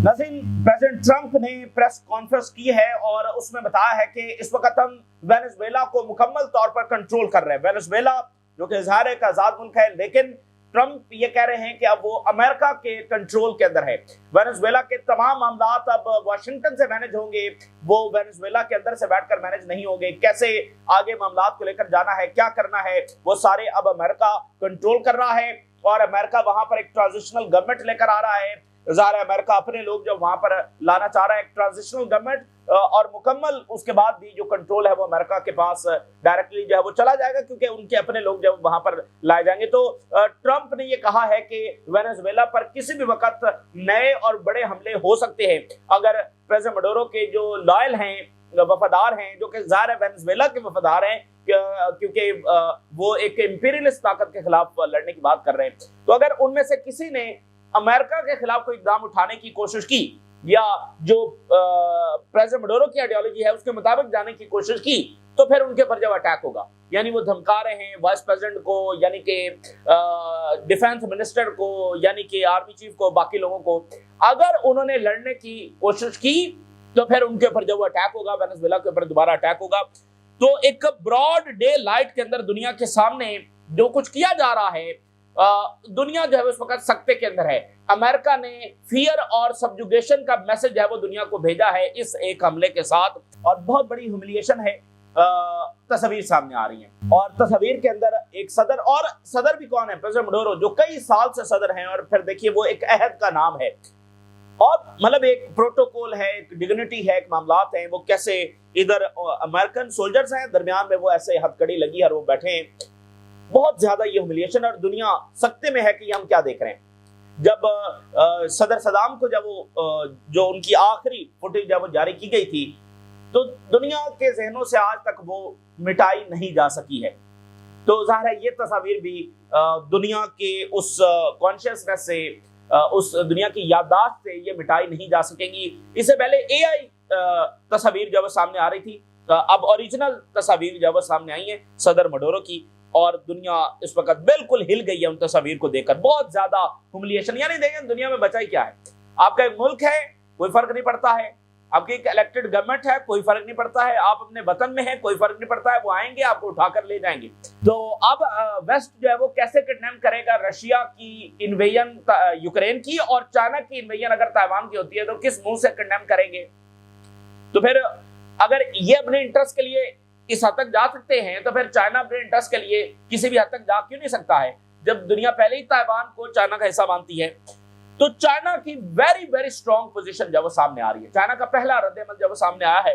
नाज़रीन, president Trump ने press conference की है और उसमें बताया है कि इस वक्त हम वेनेजुएला को मुकम्मल तौर पर कंट्रोल कर रहे हैं। वेनेजुएला जो कि ज़ाहिर है एक आज़ाद मुल्क है, लेकिन ट्रंप ये कह रहे हैं कि अब वो अमेरिका के कंट्रोल के अंदर है। वेनेजुएला के तमाम मामलात अब वाशिंगटन से मैनेज होंगे, वो वेनेजुएला के अंदर से बैठकर मैनेज नहीं होंगे। कैसे आगे मामलात को लेकर जाना है, क्या करना है, वो सारे अब अमेरिका कंट्रोल कर रहा है और अमेरिका वहां पर एक ट्रांजिशनल गवर्नमेंट लेकर आ रहा है। ज़ाहिर है अमेरिका अपने लोग जब वहां पर लाना चाह रहा है, एक ट्रांजिशनल गवर्नमेंट, और मुकम्मल उसके बाद भी जो कंट्रोल है वो अमेरिका के पास डायरेक्टली जो है वो चला जाएगा, क्योंकि उनके अपने लोग जब वहां पर लाए जाएंगे। तो ट्रंप ने ये कहा है कि वेनेजुएला पर किसी भी वक्त नए और बड़े हमले हो सकते हैं अगर प्रेसिडेंट मडूरो के जो लॉयल हैं, वफादार हैं, जो कि ज़ाहिर है वेनेजुएला के वफादार हैं, क्योंकि वो एक इंपीरियलिस्ट ताकत के खिलाफ लड़ने की बात कर रहे हैं। तो अगर उनमें से किसी ने अमेरिका के खिलाफ कोई इकदाम उठाने की कोशिश की या जो प्रेसिडेंट मडूरो की आइडियोलॉजी है उसके मुताबिक जाने की कोशिश की, तो फिर उनके पर जब अटैक होगा, यानी वो धमका रहे हैं वाइस प्रेसिडेंट को, यानी कि डिफेंस मिनिस्टर को, यानी कि आर्मी चीफ को, बाकी लोगों को, अगर उन्होंने लड़ने की कोशिश की तो फिर उनके ऊपर जब अटैक होगा, वेनेजुएला के ऊपर दोबारा अटैक होगा। तो एक ब्रॉड डे लाइट के अंदर दुनिया के सामने जो कुछ किया जा रहा है, दुनिया जो है उस वक्त सकते के अंदर है। अमेरिका ने फियर और सब्जुगेशन का मैसेज है वो दुनिया को भेजा है इस एक हमले के साथ, और बहुत बड़ी ह्यूमिलिएशन है। तस्वीर सामने आ रही है और तस्वीर के अंदर एक सदर, और सदर भी कौन है? प्रेसिडेंट मडूरो, जो कई साल से सदर हैं, और फिर देखिए वो एक अहद का नाम है, और मतलब एक प्रोटोकॉल है, एक डिग्निटी है, एक मामलात हैं। वो कैसे इधर अमेरिकन सोल्जर्स हैं, दरमियान में वो ऐसे हथकड़ी लगी और वो बैठे हैं। बहुत ज्यादा ये ह्यूमिलिएशन, और दुनिया सकते में है कि हम क्या देख रहे हैं। जब सदर सदाम को जब वो जो उनकी आखिरी फुटेज जब वो जारी की गई थी, तो दुनिया के जहनों से आज तक वो मिटाई नहीं जा सकी है। तो ज़ाहिर है ये तस्वीर भी दुनिया के उस कॉन्शियसनेस से, उस दुनिया की याददाश्त से ये मिटाई नहीं जा सकेंगी। इससे पहले एआई तस्वीर जब सामने आ रही थी, अब ओरिजिनल तस्वीर जब सामने आई है सदर मडूरो की, और दुनिया इस वक्त बिल्कुल हिल गई है उन तस्वीर को देखकर। बहुत ज्यादा ह्यूमिलिएशन, यानी देखें दुनिया में बचा ही क्या है। आपका एक मुल्क है, कोई फर्क नहीं पड़ता है, आपकी एक इलेक्टेड गवर्नमेंट है, कोई फर्क नहीं पड़ता है, आप अपने वतन में हैं, कोई फर्क नहीं पड़ता है, वो आएंगे आपको उठाकर ले जाएंगे। तो अब वेस्ट जो है वो कैसे कंडेम करेगा रशिया की इन्वेजन यूक्रेन की, और चाइना की इन्वेजन अगर ताइवान की होती है तो किस मुंह से कंडेम करेंगे? तो फिर अगर ये अपने इंटरेस्ट के लिए इस हद तक जा सकते हैं, तो फिर चाइना अपने इंटरेस्ट के लिए किसी भी हद तक जा क्यों नहीं सकता है, जब दुनिया पहले ही ताइवान को चाइना का हिस्सा मानती है। तो चाइना की वेरी वेरी स्ट्रॉन्ग पोजीशन जब वो सामने आ रही है, चाइना का पहला रद्द-ए-अमल जब वो सामने आया है,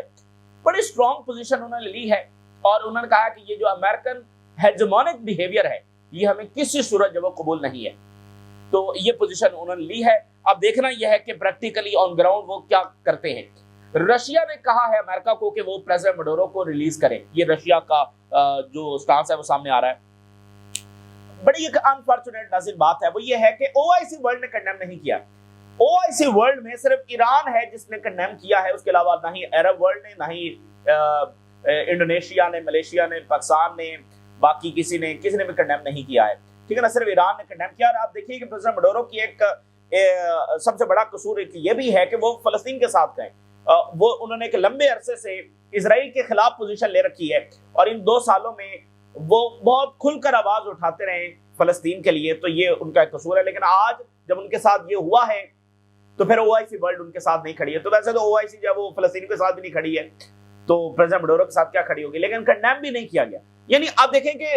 बड़ी स्ट्रॉन्ग पोजीशन उन्होंने ली है, और उन्होंने कहा कि ये जो अमेरिकन हेजेमोनिक बिहेवियर है ये हमें किसी सूरत जब वो कबूल नहीं है। तो ये पोजीशन उन्होंने ली है। अब देखना यह है कि प्रैक्टिकली ऑन ग्राउंड वो क्या करते हैं। रशिया ने कहा है अमेरिका को कि वो प्रेसिडेंट मडूरो को रिलीज करे, ये रशिया का जो स्टांस है वो सामने आ रहा है। बड़ी एक अनफॉर्चुनेट नाज़रीन बात है, वो ये है कि ओआईसी वर्ल्ड ने कंडेम नहीं किया। ओआईसी वर्ल्ड में सिर्फ ईरान है जिसने कंडेम किया है, उसके अलावा ना ही अरब वर्ल्ड ने, ना ही इंडोनेशिया ने, मलेशिया ने, पाकिस्तान ने, बाकी किसी ने भी कंडेम नहीं किया है, ठीक है ना। सिर्फ ईरान ने कंडेम किया। और आप देखिए कि प्रेसिडेंट मडूरो की एक सबसे बड़ा कसूर एक ये भी है कि वो फलस्तीन के साथ गए। वो उन्होंने एक लंबे अरसे से इजराइल के खिलाफ पोजीशन ले रखी है, और इन 2 सालों में वो बहुत खुलकर आवाज उठाते रहे फलस्तीन के लिए, तो ये उनका एक कसूर है। लेकिन आज जब उनके साथ ये हुआ है तो फिर ओआईसी वर्ल्ड उनके साथ नहीं खड़ी है। तो वैसे तो ओआईसी जब वो फलस्तीन के साथ भी नहीं खड़ी है, तो प्रेसिडेंट मडूरो के साथ क्या खड़ी होगी? लेकिन कंडेम भी नहीं किया गया। यानी आप देखें कि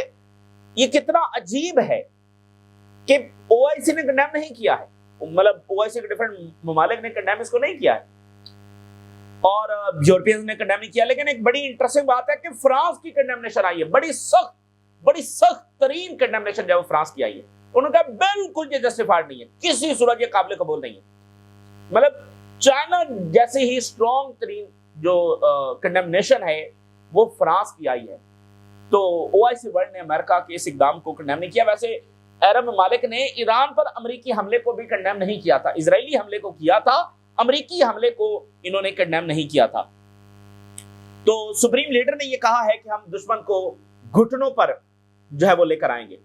ये कितना अजीब है कि ओआईसी ने कंडेम नहीं किया है, मतलब ओआईसी के डिफरेंट ममालिक ने कंडेम इसको नहीं किया है, और यूरोपियंस ने कंडेम नहीं किया। लेकिन एक बड़ी इंटरेस्टिंग बात है कि फ्रांस की कंडेमनेशन आई है, बड़ी सख्त तरीन कंडेमनेशन जब फ्रांस की आई है। उन्होंने कहा बिल्कुल ये जस्टिफाइड नहीं है, किसी सूरत ये काबिल कबूल नहीं है। मतलब चाइना जैसे ही स्ट्रॉन्ग तरीन जो कंडेमनेशन है वो फ्रांस की आई है। तो ओआईसी वर्ल्ड ने अमेरिका के इस इकदाम को कंडेम नहीं किया। वैसे अरब ममालिक ने ईरान पर अमेरिकी हमले को भी कंडेम नहीं किया था, इजरायली हमले को किया था, अमेरिकी हमले को इन्होंने कंडेम नहीं किया था। तो सुप्रीम लीडर ने यह कहा है कि हम दुश्मन को घुटनों पर जो है वो लेकर आएंगे,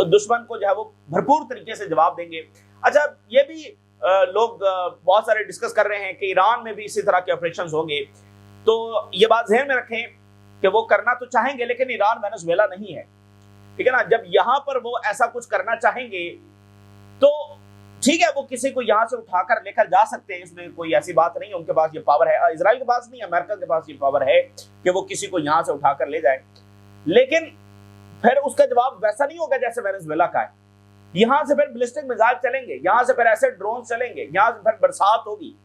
दुश्मन को जो है वो भरपूर तरीके से जवाब देंगे। अच्छा, ये भी लोग बहुत सारे डिस्कस कर रहे हैं कि ईरान में भी इसी तरह के ऑपरेशंस होंगे, तो ये बात ध्यान में रखें कि वो करना तो चाहेंगे लेकिन ईरान वेनेजुएला नहीं है, ठीक है ना। जब यहां पर वो ऐसा कुछ करना चाहेंगे तो ठीक है, वो किसी को यहां से उठाकर लेकर जा सकते हैं, इसमें कोई ऐसी बात नहीं है, उनके पास ये पावर है, इजराइल के पास नहीं, अमेरिका के पास ये पावर है कि वो किसी को यहां से उठाकर ले जाए। लेकिन फिर उसका जवाब वैसा नहीं होगा जैसे वेनेजुएला का है। यहां से फिर बैलिस्टिक मिसाइल चलेंगे, यहां से फिर ऐसे ड्रोन चलेंगे, यहां से फिर बरसात होगी।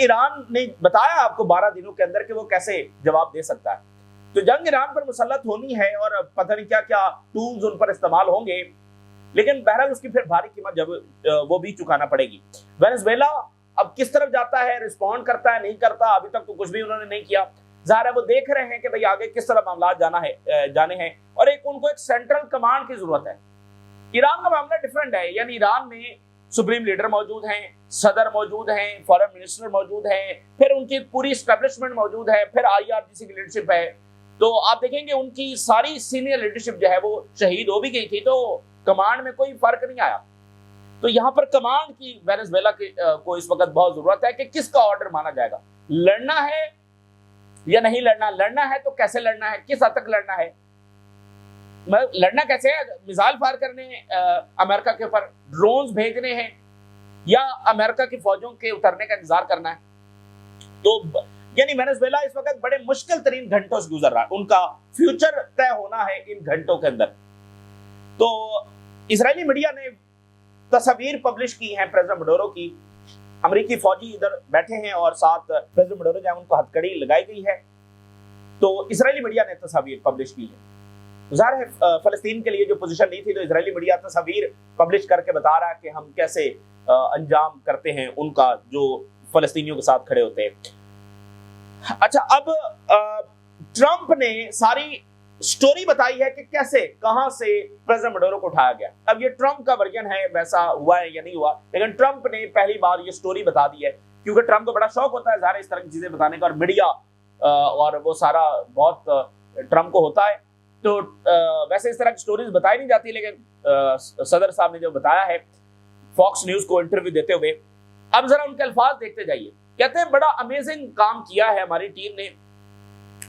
ईरान ने बताया आपको 12 दिनों के अंदर कि वो कैसे जवाब दे सकता है। तो जंग ईरान पर मुसल्लत होनी है और पता नहीं क्या क्या टूल्स उन पर इस्तेमाल होंगे, लेकिन बहरहाल उसकी फिर भारी कीमत जब वो भी चुकाना पड़ेगी। वेनेजुएला अब किस तरफ जाता है, रिस्पॉन्ड करता है, नहीं करता, अभी तक तो कुछ भी उन्होंने नहीं किया। ज़ाहिर है वो देख रहे हैं कि भाई आगे किस तरह मामला जाने हैं, और उनको एक सेंट्रल कमांड की जरूरत है। ईरान का मामला डिफरेंट है, यानी ईरान में सुप्रीम लीडर मौजूद हैं, सदर मौजूद हैं, फॉरेन मिनिस्टर मौजूद हैं, फिर उनकी पूरी एस्टेब्लिशमेंट मौजूद है, फिर IRGC की लीडरशिप है। तो आप देखेंगे उनकी सारी सीनियर लीडरशिप जो है वो शहीद हो भी गई थी, तो कमांड में कोई फर्क नहीं आया। तो यहाँ पर कमांड की वेनेजुएला को इस वक्त बहुत जरूरत है कि किसका ऑर्डर माना जाएगा, लड़ना है या नहीं लड़ना, लड़ना है तो कैसे लड़ना है, किस हद तक लड़ना है, लड़ना कैसे है, मिसाइल फायर करने अमेरिका के ऊपर, ड्रोन्स भेजने हैं, या अमेरिका की फौजों के उतरने का इंतजार करना है। तो यानी वेनेजुएला इस वक्त बड़े मुश्किल तरीन घंटों से गुजर रहा है, उनका फ्यूचर तय होना है इन घंटों के अंदर। तो इजरायली मीडिया ने तस्वीर पब्लिश की है प्रेसिडेंट मडूरो की, अमेरिकी फौजी इधर बैठे हैं और साथ प्रेसिडेंट मडूरो जो है उनको हथकड़ी लगाई गई है। तो इजरायली मीडिया ने तस्वीर पब्लिश की है। ज़ाहिर है फलस्तीन के लिए जो पोजीशन नहीं थी, तो इजरायली मीडिया तस्वीर पब्लिश करके बता रहा है कि हम कैसे अंजाम करते हैं उनका जो फलस्तीनियों के साथ खड़े होते हैं। अच्छा, अब ट्रंप ने सारी स्टोरी बताई है कि कैसे कहां से प्रेसिडेंट मडूरो को उठाया गया। अब ये ट्रंप का वर्जन है, वैसा हुआ है या नहीं हुआ, लेकिन ट्रंप ने पहली बार ये स्टोरी बता दी है, क्योंकि ट्रंप को बड़ा शौक होता है ज़ाहिर इस तरह की चीजें बताने का, और मीडिया और वो सारा बहुत ट्रंप को होता है। तो वैसे इस तरह की स्टोरीज बताई नहीं जाती, लेकिन सदर साहब ने जो बताया है फॉक्स न्यूज को इंटरव्यू देते हुए, अब जरा उनके अल्फाज देखते जाइए। कहते हैं बड़ा अमेजिंग काम किया है हमारी टीम ने,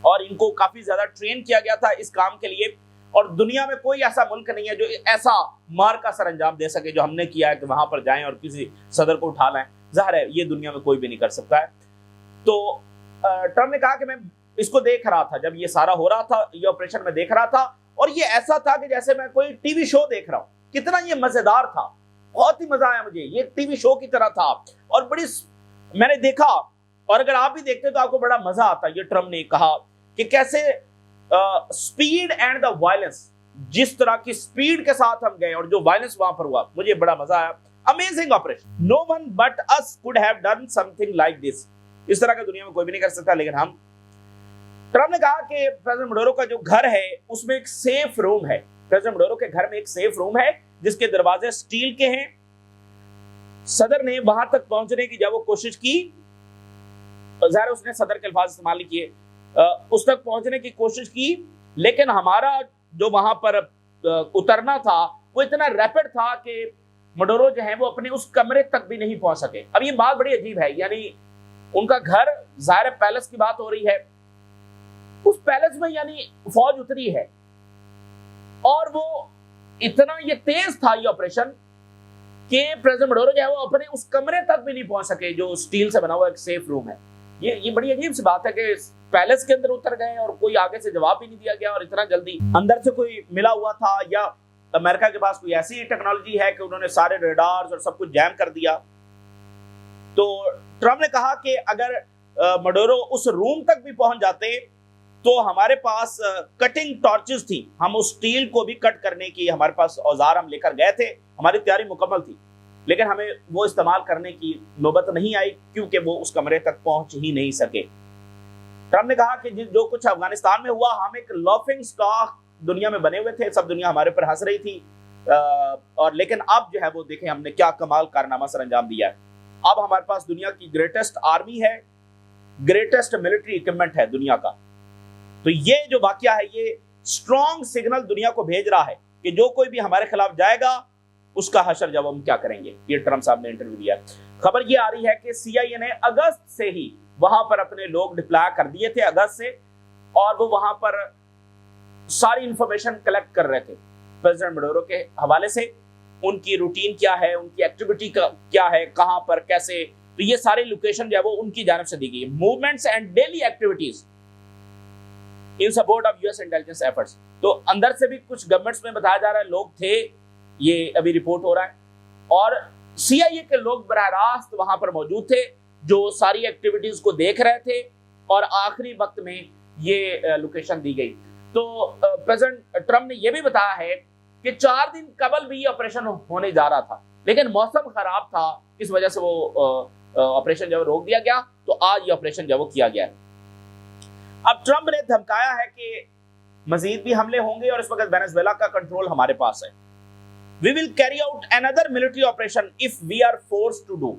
और इनको काफी ज्यादा ट्रेन किया गया था इस काम के लिए, और दुनिया में कोई ऐसा मुल्क नहीं है जो ऐसा मार का सर अंजाम दे सके जो हमने किया है कि वहां पर जाएं और किसी सदर को उठा लाएं। जाहिर है ये दुनिया में कोई भी नहीं कर सकता है। तो ट्रंप ने कहा कि मैं इसको देख रहा था, जब ये सारा हो रहा था, ये ऑपरेशन में देख रहा था, और ये ऐसा था कि जैसे मैं कोई टीवी शो देख रहा हूं। कितना ये मजेदार था, बहुत ही मजा आया मुझे, ये टीवी शो की तरह था, और बड़ी मैंने देखा, और अगर आप भी देखते तो आपको बड़ा मजा आता। ये ट्रंप ने कहा कि कैसे स्पीड एंड द वायलेंस, जिस तरह की स्पीड के साथ हम गए और जो वायलेंस वहां पर हुआ, मुझे बड़ा मजा आया। Amazing operation, no one but us could have done something like this. इस तरह का दुनिया में कोई भी नहीं कर सकता, लेकिन हम। ट्रंप ने कहा कि प्रेसिडेंट मडूरो का जो घर है उसमें एक सेफ रूम है, प्रेसिडेंट मडूरो के घर में एक सेफ रूम है जिसके दरवाजे स्टील के हैं। सदर ने वहां तक पहुंचने की जब वो कोशिश की, ज़ाहिर उसने सदर के अल्फाज इस्तेमाल नहीं किए, उस तक पहुंचने की कोशिश की, लेकिन हमारा जो वहां पर उतरना था वो इतना रैपिड था कि मडूरो जो है वो अपने उस कमरे तक भी नहीं पहुंच सके। अब ये बात बड़ी अजीब है, यानी उनका घर, ज़ाहिर पैलेस की बात हो रही है, उस पैलेस में यानी फौज उतरी है, और वो इतना ये तेज था ये ऑपरेशन कि प्रेसिडेंट मडूरो जो है वो अपने उस कमरे तक भी नहीं पहुंच सके जो स्टील से बना हुआ एक सेफ रूम है। ये बड़ी अजीब सी बात है कि पैलेस के अंदर उतर गए और कोई आगे से जवाब भी नहीं दिया गया, और इतना जल्दी अंदर से कोई मिला हुआ था, या अमेरिका के पास कोई ऐसी टेक्नोलॉजी है कि उन्होंने सारे रेडार्स और सब कुछ जैम कर दिया। तो ट्रंप ने कहा कि अगर मडूरो उस रूम तक भी पहुंच जाते तो हमारे पास कटिंग टॉर्चेस थी, हम उस स्टील को भी कट करने की हमारे पास औजार हम लेकर गए थे, हमारी तैयारी मुकम्मल थी, लेकिन हमें वो इस्तेमाल करने की नौबत नहीं आई क्योंकि वो उस कमरे तक पहुंच ही नहीं सके। ट्रंप ने कहा कि जो कुछ अफगानिस्तान में हुआ, हम एक लॉफिंग स्टॉक दुनिया में बने हुए थे, सब दुनिया हमारे पर हंस रही थी, और लेकिन अब जो है वो देखें हमने क्या कमाल कारनामा सर अंजाम दिया है। अब हमारे पास दुनिया की ग्रेटेस्ट आर्मी है, ग्रेटेस्ट मिलिट्री इक्विपमेंट है दुनिया का। तो ये जो वाकया है ये स्ट्रॉन्ग सिग्नल दुनिया को भेज रहा है कि जो कोई भी हमारे खिलाफ जाएगा اس کا حشر جب ہم کیا کریں گے. یہ ٹرمپ صاحب نے انٹرویو دیا. خبر یہ آ رہی ہے کہ CIA نے اگست سے ہی وہاں پر اپنے لوگ ڈپلائی کر دیے تھے اگست سے, اور وہ وہاں پر ساری انفارمیشن کلیکٹ کر رہے تھے پریزیڈنٹ مڈورو کے حوالے سے, ان کی روٹین کیا ہے, ان کی ایکٹیویٹی کیا ہے, کہاں پر کیسے. تو یہ ساری لوکیشن جو ہے وہ ان کی جانب سے دی گئی. Movements and daily activities in support of US intelligence efforts. تو اندر سے بھی کچھ گورنمنٹس میں بتایا جا رہا ہے لوگ تھے, یہ ابھی رپورٹ ہو رہا ہے, اور CIA کے لوگ براہ راست وہاں پر موجود تھے جو ساری ایکٹیویٹیز کو دیکھ رہے تھے, اور آخری وقت میں یہ لوکیشن دی گئی. تو پریزیڈنٹ ٹرمپ نے یہ بھی بتایا ہے کہ 4 دن قبل بھی یہ آپریشن ہونے جا رہا تھا, لیکن موسم خراب تھا, اس وجہ سے وہ آپریشن جو روک دیا گیا. تو آج یہ آپریشن جو وہ کیا گیا ہے. اب ٹرمپ نے دھمکایا ہے کہ مزید بھی حملے ہوں گے, اور اس وقت وینزویلا کا کنٹرول ہمارے پاس ہے. We will carry out another military operation if we are forced to do.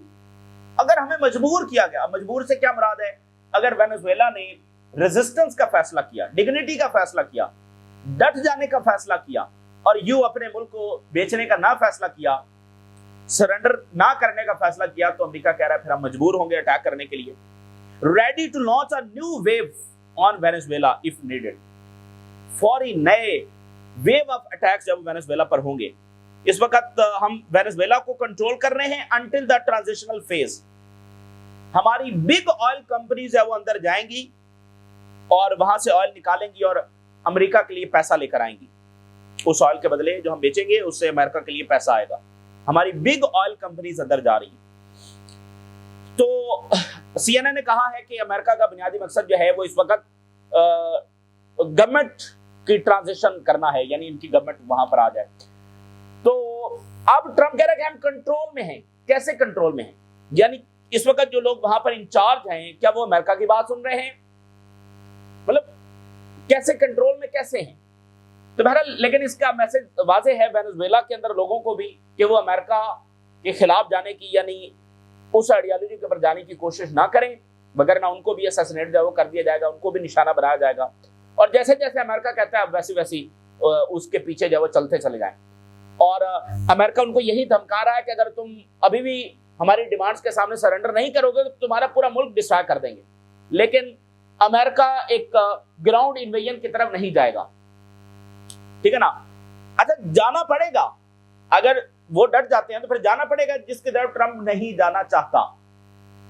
اگر ہمیں مجبور کیا گیا, مجبور سے کیا مراد ہے, اگر وینزویلا نے ریزسٹنس کا فیصلہ کیا, ڈگنیٹی کا فیصلہ کیا, ڈٹ جانے کا فیصلہ کیا, اور یوں اپنے ملک کو بیچنے کا نہ فیصلہ کیا, سرنڈر نہ کرنے کا فیصلہ کیا, تو امریکہ کہہ رہا ہے پھر ہم مجبور ہوں گے اٹیک کرنے کے لیے. Ready to launch a new wave on Venezuela if needed. فوری نئے ویو آف اٹیکس جب وینزویلا پر ہوں گے. اس وقت ہم وینزویلا کو کنٹرول کر رہے ہیں انٹل دا ٹرانزیشنل فیز. ہماری بگ آئل کمپنیز ہے وہ اندر جائیں گی اور وہاں سے آئل نکالیں گی اور امریکہ کے لیے پیسہ لے کر آئیں گی. اس آئل کے بدلے جو ہم بیچیں گے اس سے امریکہ کے لیے پیسہ آئے گا. ہماری بگ آئل کمپنیز اندر جا رہی ہیں. تو CNN نے کہا ہے کہ امریکہ کا بنیادی مقصد جو ہے وہ اس وقت گورنمنٹ کی ٹرانزیشن کرنا ہے, یعنی ان کی گورنمنٹ وہاں پر آ جائے. تو اب ٹرمپ کہہ رہا ہے کہ ہم کنٹرول میں ہیں. کیسے کنٹرول میں ہیں؟ یعنی اس وقت جو لوگ وہاں پر انچارج ہیں کیا وہ امریکہ کی بات سن رہے ہیں؟ مطلب کیسے کنٹرول میں کیسے ہیں؟ تو بہرحال لیکن اس کا میسج واضح ہے وینزویلا کے اندر لوگوں کو بھی کہ وہ امریکہ کے خلاف جانے کی, یعنی اس آئیڈیالوجی کے اوپر جانے کی کوشش نہ کریں, مگر نہ ان کو بھی اسیسنیٹ جو کر دیا جائے گا, ان کو بھی نشانہ بنایا جائے گا. اور جیسے جیسے امریکہ کہتا ہے ویسی ویسی اس کے پیچھے جو وہ چلتے چلے جائیں. اور امریکہ ان کو یہی دھمکا رہا ہے کہ اگر تم ابھی بھی ہماری ڈیمانڈز کے سامنے سرنڈر نہیں کرو گے تو تمہارا پورا ملک ڈسٹرائے کر دیں گے. لیکن امریکہ ایک گراؤنڈ انویژن کی طرف نہیں جائے گا, ٹھیک ہے نا. اچھا جانا پڑے گا, اگر وہ ڈٹ جاتے ہیں تو پھر جانا پڑے گا جس کی طرف ٹرمپ نہیں جانا چاہتا,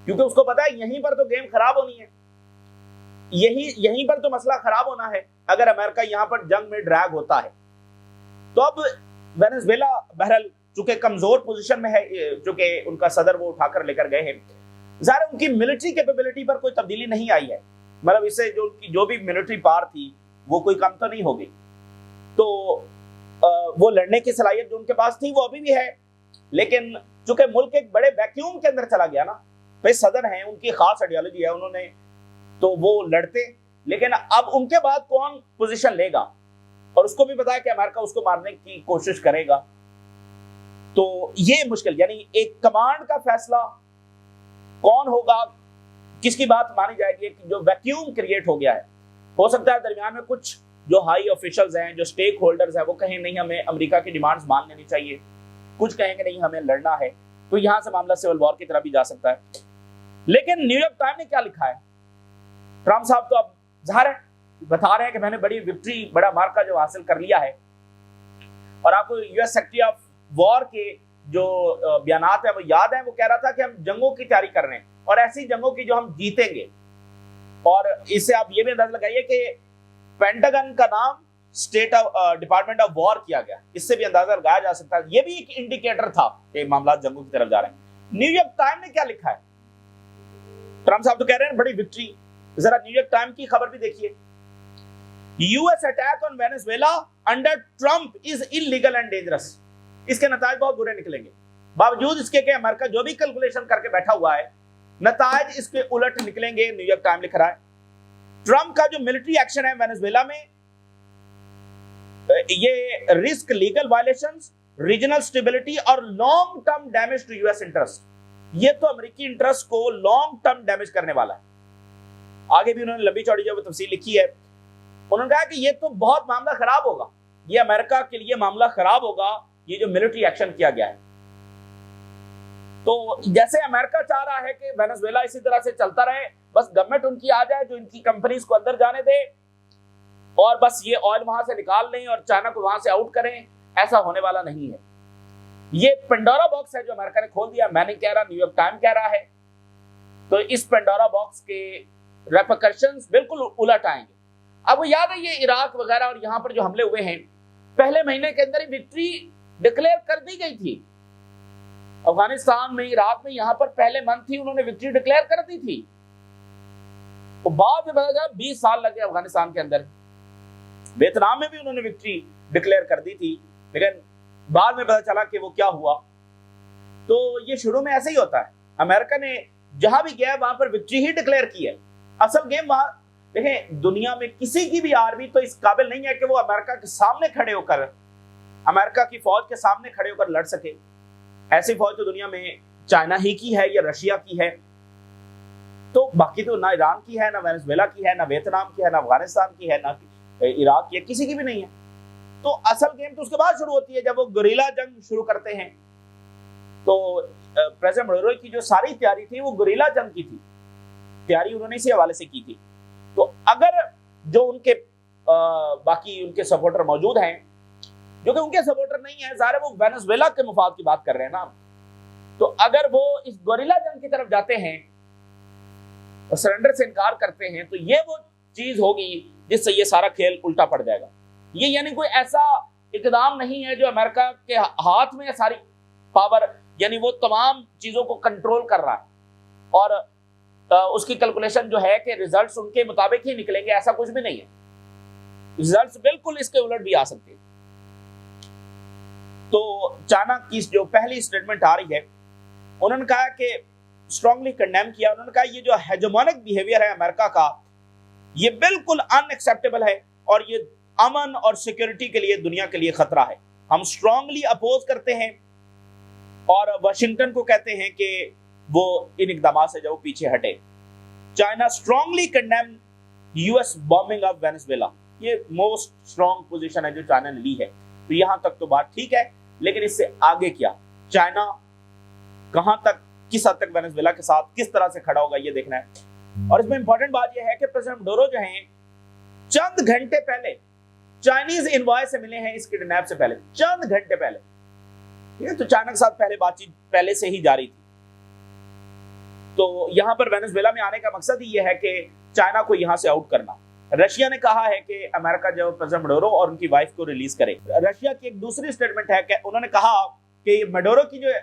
کیونکہ اس کو پتا ہے یہیں پر تو گیم خراب ہونی ہے, یہیں پر تو مسئلہ خراب ہونا ہے اگر امریکہ یہاں پر جنگ میں ڈریگ ہوتا ہے. تو اب وینزویلا بہرحال چونکہ کمزور پوزیشن میں ہے, چونکہ ان کا صدر وہ اٹھا کر لے کر گئے ہیں, ظاہر ان کی ملٹری کیپیبلٹی پر کوئی تبدیلی نہیں آئی ہے. مطلب اس سے جو ان کی جو بھی ملٹری پار تھی وہ کوئی کم تو نہیں ہوگی. تو وہ لڑنے کی صلاحیت جو ان کے پاس تھی وہ ابھی بھی ہے, لیکن چونکہ ملک ایک بڑے ویکیوم کے اندر چلا گیا نا, بھائی صدر ہیں, ان کی خاص آئیڈیالوجی ہے, انہوں نے تو وہ لڑتے, لیکن اب ان کے بعد کون پوزیشن لے گا, اور اس کو بھی پتا ہے کہ امریکہ اس کو مارنے کی کوشش کرے گا. تو یہ مشکل, یعنی ایک کمانڈ کا فیصلہ کون ہوگا, کس کی بات مانی جائے گی, جو ویکیوم کریٹ ہو گیا ہے. ہو سکتا ہے درمیان میں کچھ جو ہائی آفیشلز ہیں, جو سٹیک ہولڈرز ہیں, وہ کہیں نہیں ہمیں امریکہ کی ڈیمانڈز مان لینی چاہیے, کچھ کہیں گے نہیں ہمیں لڑنا ہے. تو یہاں سے معاملہ سول وار کی طرف بھی جا سکتا ہے. لیکن نیو یارک ٹائم نے کیا لکھا ہے, ٹرمپ صاحب تو اب ظاہر ہے بتا رہے ہیں کہ میں نے بڑی وکٹری, بڑا مارکا جو حاصل کر لیا ہے. اور آپ کو US سیکرٹری آف وار کے جو بیانات ہیں وہ یاد ہیں, وہ کہہ رہا تھا کہ ہم جنگوں کی تیاری کر رہے ہیں, اور ایسی جنگوں کی جو ہم جیتیں گے. اور اس سے آپ یہ بھی اندازہ لگائیے کہ پینٹاگن کا نام اسٹیٹ ڈپارٹمنٹ آف وار کیا گیا, اس سے بھی اندازہ لگایا جا سکتا ہے. یہ بھی ایک انڈیکیٹر تھا کہ معاملات جنگوں کی طرف جا رہے ہیں. نیو یارک ٹائم نے کیا لکھا ہے, ٹرمپ صاحب تو کہہ رہے ہیں بڑی وکٹری, ذرا نیو یارک ٹائم کی خبر بھی دیکھیے. US attack on Venezuela under Trump is illegal and dangerous. اس کے نتائج بہت برے نکلیں گے, باوجود اس کے کہ امریکہ جو بھی کیلکولیشن کر کے بیٹھا ہوا ہے, نتائج اس کے الٹ نکلیں گے. نیو یارک ٹائم لکھ رہا ہے ٹرمپ کا جو ملٹری ایکشن ہے وینزویلا میں, یہ risk legal violations, regional stability اور long term damage to US interest. یہ تو امریکی انٹرسٹ کو لانگ ٹرم ڈیمیج کرنے والا ہے. آگے بھی انہوں نے لمبی چوڑی جو تفصیل لکھی ہے. انہوں نے کہا کہ یہ تو بہت معاملہ خراب ہوگا, یہ امریکہ کے لیے معاملہ خراب ہوگا ये जो मिलिट्री एक्शन किया गया है। तो जैसे अमेरिका चाह रहा है कि वेनेजुएला इसी तरह से चलता रहे, बस गवर्नमेंट उनकी आ जाए जो इनकी कंपनीज को अंदर जाने दे और बस ये ऑयल वहां से निकाल लें और चाइना को वहां से आउट करें, ऐसा होने वाला नहीं है। ये पेंडोरा बॉक्स है जो अमेरिका ने खोल दिया। मैं नहीं कह रहा, न्यूयॉर्क टाइम कह रहा है। तो इस पेंडोरा बॉक्स के रेपरकशंस बिल्कुल उलट आएंगे। अब याद है ये इराक वगैरह और यहां पर जो हमले हुए हैं, पहले महीने के अंदर ही विक्ट्री डिक्लेयर कर दी गई थी। अफगानिस्तान में, इराक में, यहां पर पहले मंथ ही उन्होंने विक्ट्री डिक्लेयर कर दी थी। तो बाद में पता चला 20 साल लगे अफगानिस्तान के अंदर। वियतनाम में भी उन्होंने विक्ट्री डिक्लेयर कर दी थी, लेकिन बाद में पता चला कि वो क्या हुआ। तो ये शुरू में ऐसे ही होता है। अमेरिका ने जहां भी गया वहां पर विक्ट्री ही डिक्लेयर की है। असल गेम वहां देखें, दुनिया में किसी की भी आर्मी तो इस काबिल नहीं है कि वो अमेरिका के सामने खड़े होकर, अमेरिका की फौज के सामने खड़े होकर लड़ सके। ऐसी फौज तो दुनिया में चाइना ही की है या रशिया की है। तो बाकी तो ना ईरान की है, ना वेनेजुएला की है, ना वियतनाम की है, ना अफगानिस्तान की है, ना इराक की है, किसी की भी नहीं है। तो असल गेम तो उसके बाद शुरू होती है जब वो गुरिल्ला जंग शुरू करते हैं। तो प्रेसिडेंट मडूरो की जो सारी तैयारी थी वो गुरिल्ला जंग की थी, तैयारी उन्होंने इसी हवाले से की थी। तो अगर जो उनके बाकी उनके सपोर्टर मौजूद हैं, जो कि उनके सपोर्टर नहीं है, ज़ाहिर है वो वेनेजुएला के मुफाद की बात कर रहे हैं ना, तो अगर वो इस गुरिल्ला जंग की तरफ जाते हैं और सरेंडर से इनकार करते हैं, तो ये वो चीज होगी जिससे ये सारा खेल उल्टा पड़ जाएगा। ये यानी कोई ऐसा इकदाम नहीं है जो अमेरिका के हाथ में है सारी पावर, यानी वो तमाम चीजों को कंट्रोल कर रहा है और उसकी कैलकुलेशन जो है कि रिजल्ट्स उनके मुताबिक ही निकलेंगे, ऐसा कुछ भी नहीं है। रिजल्ट्स बिल्कुल इसके उलट भी आ सकते हैं। तो चाइना की जो पहली स्टेटमेंट आ रही है, उन्होंने कहा कि स्ट्रांगली कंडेम किया। उन्होंने कहा ये जो हेजेमोनिक बिहेवियर है अमेरिका का, ये बिल्कुल अनएक्सेप्टेबल है और ये अमन और सिक्योरिटी के लिए, दुनिया के लिए खतरा है। हम स्ट्रांगली अपोज करते हैं और वाशिंगटन को कहते हैं कि वो इन इकदामात से जो पीछे हटे। China strongly condemn US bombing of Venezuela. ये मोस्ट स्ट्रांग पोजीशन है जो चाइना ने ली है। तो यहां तक तो बात ठीक है, लेकिन इससे आगे क्या, चाइना कहां तक, किस हद तक वेनेजुएला के साथ किस तरह से खड़ा होगा, ये देखना है। और इसमें इंपॉर्टेंट बात यह है कि प्रेसिडेंट मडूरो जो हैं, चंद घंटे पहले चाइनीज इनवॉय से मिले हैं इस किडनैप से पहले, चंद घंटे पहले। ठीक है, तो चाइना के साथ पहले बातचीत पहले से ही जारी थी। तो यहां पर वेनेजुएला में आने का मकसद ही यह है कि चाइना को यहां से आउट करना। रशिया ने कहा है कि अमेरिका जो प्रेसिडेंट मडूरो और उनकी वाइफ को रिलीज करे। रशिया की एक दूसरी स्टेटमेंट है कि उन्होंने कहा कि मडूरो की जो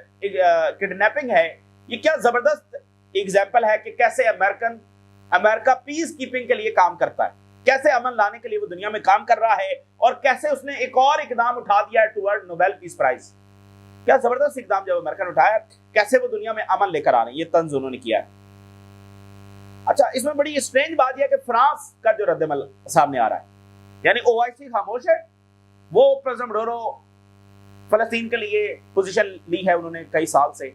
किडनैपिंग है, ये क्या जबरदस्त एग्जाम्पल है कि कैसे अमेरिका पीस कीपिंग के लिए काम करता है, कैसे अमन लाने के लिए वो दुनिया में काम कर रहा है और कैसे उसने एक और इकदाम उठा दिया है टुवर्ड नोबेल पीस प्राइज। क्या जबरदस्त इकदाम जब अमेरिका ने उठाया, कैसे वो दुनिया में अमन लेकर आ रहे हैं, ये तंज उन्होंने किया है। अच्छा, इसमें बड़ी स्ट्रेंज बात यह है कि फ्रांस का जो रद्दमल सामने आ रहा है, यानी ओआईसी खामोश है। वो प्रेसिडेंट मडूरो फलस्तीन के लिए पोजीशन ली है उन्होंने कई साल से,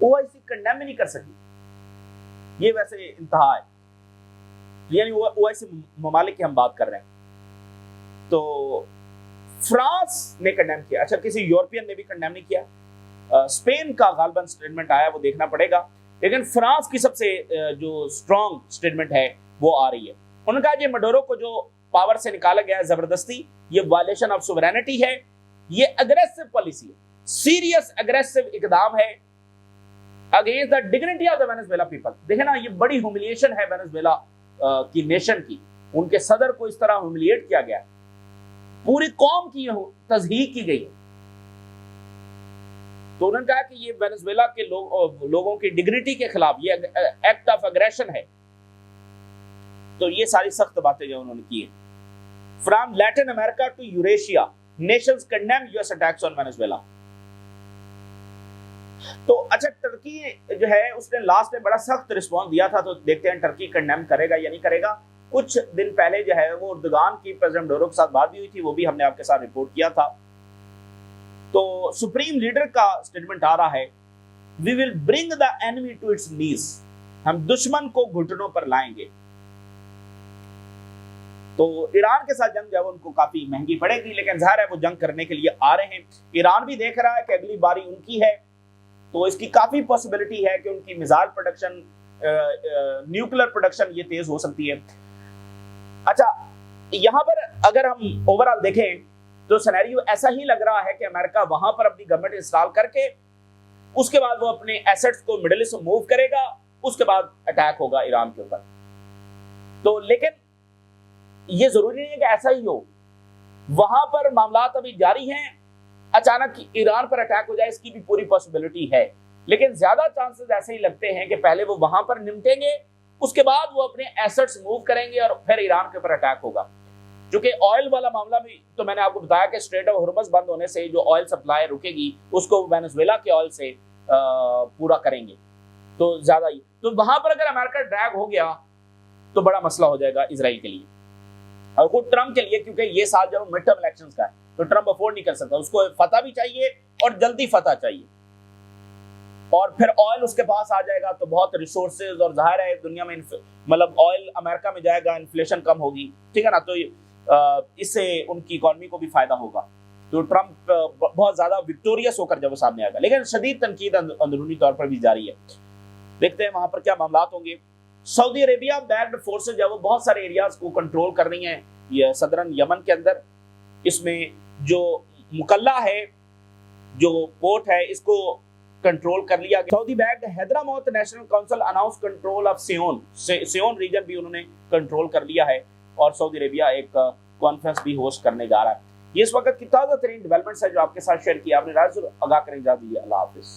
ओआईसी कंडेम ही नहीं कर सकी। ये वैसे इंतहा है, यानी ओआईसी ममालिक की हम बात कर रहे हैं। तो फ्रांस ने कंडेम किया। अच्छा, किसी यूरोपियन ने भी कंडेम नहीं किया। स्पेन का गालबन स्टेटमेंट आया, वो देखना पड़ेगा, लेकिन फ्रांस की सबसे जो स्ट्रॉन्ग स्टेटमेंट है वो आ रही है। उन्होंने कहा ये मडूरो को जो पावर से निकाला गया है जबरदस्ती, ये वायलेशन ऑफ सोवरेनिटी है, ये अग्रेसिव पॉलिसी है, सीरियस अग्रेसिव इकदाम है against the dignity of the Venezuela people. देखे ना, ये बड़ी ह्यूमिलिएशन है वेनेजुएला की नेशन की। उनके सदर को इस तरह ह्यूमिलिएट किया गया, पूरी कौम की तज़हीक की गई है। तो उन्होंने कहा कि ये वेनेजुएला के लोगों की डिग्निटी के खिलाफ ये एक्ट ऑफ एग्रेशन है। तो ये सारी सख्त बातें जो उन्होंने की है। From Latin America to Eurasia, nations condemn US attacks on Venezuela. तो अच्छा, टर्की जो है उसने लास्ट में बड़ा सख्त रिस्पॉन्स दिया था, तो देखते हैं टर्की कंडेम करेगा या नहीं करेगा। कुछ दिन पहले जो है वो उर्दुगान की प्रेसिडेंट मडूरो के साथ बात भी हुई थी, वो भी हमने आपके साथ रिपोर्ट किया था। तो सुप्रीम लीडर का स्टेटमेंट आ रहा है, we will bring the enemy to its knees, हम दुश्मन को घुटनों पर लाएंगे। तो ईरान के साथ जंग जो है उनको काफी महंगी पड़ेगी, लेकिन जाहिर है वो जंग करने के लिए आ रहे हैं। ईरान भी देख रहा है कि अगली बारी उनकी है, तो इसकी काफी पॉसिबिलिटी है कि उनकी मिसाइल प्रोडक्शन, न्यूक्लियर प्रोडक्शन ये तेज हो सकती है। अच्छा, यहां पर अगर हम ओवरऑल देखें तो सिनेरियो ऐसा ही लग रहा है कि अमेरिका वहां पर अपनी गवर्नमेंट इंस्टॉल करके उसके बाद वो अपने एसेट्स को मिडिल ईस्ट में मूव करेगा, उसके बाद अटैक होगा ईरान के ऊपर। तो लेकिन ये जरूरी नहीं है कि ऐसा ही हो, वहां पर मामलात अभी जारी हैं, अचानक ईरान पर अटैक हो जाए इसकी भी पूरी पॉसिबिलिटी है, लेकिन ज्यादा चांसेस ऐसे ही लगते हैं कि पहले वो वहां पर निपटेंगे, उसके बाद वो अपने एसेट्स मूव करेंगे और फिर ईरान के ऊपर अटैक होगा। क्योंकि ऑयल वाला मामला भी तो मैंने आपको बताया कि स्ट्रेट ऑफ हॉर्मज़ बंद होने से जो ऑयल सप्लाई रुकेगी उसको वेनेजुएला के ऑयल से पूरा करेंगे, तो ज्यादा ही। तो वहां पर अगर अमेरिका ड्रैग हो गया तो बड़ा मसला हो जाएगा इजराइल के लिए और खुद ट्रम्प के लिए, क्योंकि ये साल जब मिड टर्म इलेक्शंस का है तो ट्रम्प अफोर्ड नहीं कर सकता, उसको फतह भी चाहिए और जल्दी फतह चाहिए, और फिर ऑयल उसके पास आ जाएगा तो बहुत रिसोर्सेज, और जाहिर है दुनिया में मतलब ऑयल अमेरिका में जाएगा, इन्फ्लेशन कम होगी, ठीक है ना, तो इससे उनकी इकोनॉमी को भी फायदा होगा। तो ट्रम्प बहुत ज्यादा विक्टोरियस होकर जब वो सामने आएगा, लेकिन शदीद तनकीद अंदरूनी तौर पर भी जारी है। देखते हैं वहां पर क्या मामलात होंगे। सऊदी अरेबिया बैक्ड फोर्सेज जो वो बहुत सारे एरियाज को कंट्रोल कर रही हैं ये सदरन यमन के अंदर। इसमें जो मुकल्ला है, जो पोर्ट है, इसको कंट्रोल कर लिया गया। Saudi backed Hadramaut national council announce control of Seiyun region भी उन्होंने कंट्रोल कर लिया है, और सऊदी अरेबिया एक कॉन्फ्रेंस भी होस्ट करने जा रहा है। ये इस वक्त की ताज़ा तरीन डेवलपमेंट्स है जो आपके साथ शेयर किया। आपने राज आगाह करें, इजाज़त दीजिए। अल्लाह हाफिज़।